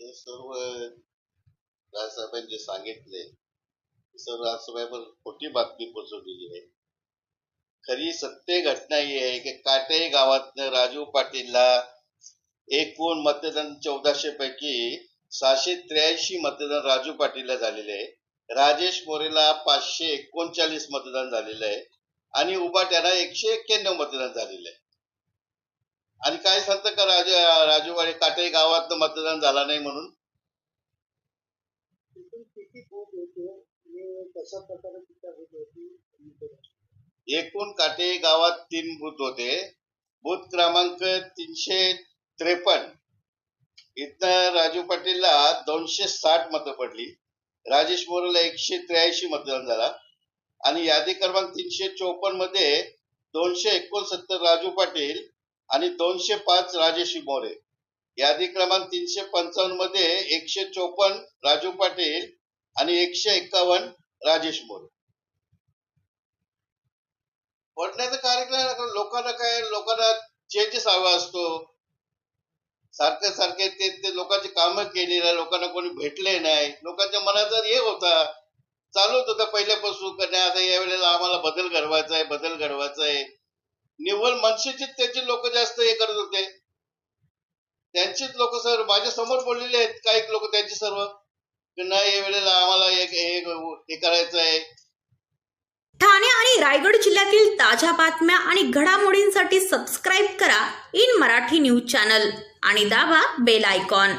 हे सर्व राजसाहेबांनी जे सांगितले सर्व राजसाहेबांवर खोटी बातमी पसरवलेली आहे. खरी सत्य घटना ही आहे की काटे गावातनं राजू पाटीलला एकूण मतदान 1400 पैकी 683 मतदान राजू पाटीलला झालेले आहे. राजेश मोरेला 539 मतदान झालेलं आहे आणि उभाट्याला 191 मतदान झालेलं आहे. आणि काय सांगतं का राजूवाडी काटे गावात मतदान झाला नाही म्हणून? एकूण काटे गावात 3 बूथ होते. बूथ क्रमांक 353 इथं राजू पाटीलला 260 मतं पडली, राजेश मोरेला 183 मतदान झाला आणि यादी क्रमांक 354 मध्ये 269 राजू पाटील आणि 205 राजेश मोरे. यादी क्रमांक 355 मध्ये 154 राजू पाटील आणि 151 राजेश मोरे. पडण्याचा कार्यक्रम लोकांना चेंजेस हवा असतो. सारखे ते लोकांची कामं केलेली आहे, लोकांना कोणी भेटले नाही, लोकांच्या मनाचा हे होता, चालूच होता पहिल्यापासून करण्या. आता यावेळेला आम्हाला बदल घडवायचा आहे. निव्वळ मनसेचीच त्याची लोक जास्त हे करत होते. त्यांचीच लोक सर माझ्या समोर बोललेले आहेत काही लोक, त्यांची सर्व नाही या वेळेला आम्हाला हे करायचं आहे. ठाणे आणि रायगड जिल्ह्यातील ताज्या बातम्या आणि घडामोडींसाठी सबस्क्राईब करा इन मराठी न्यूज चॅनल आणि दाबा बेल आयकॉन.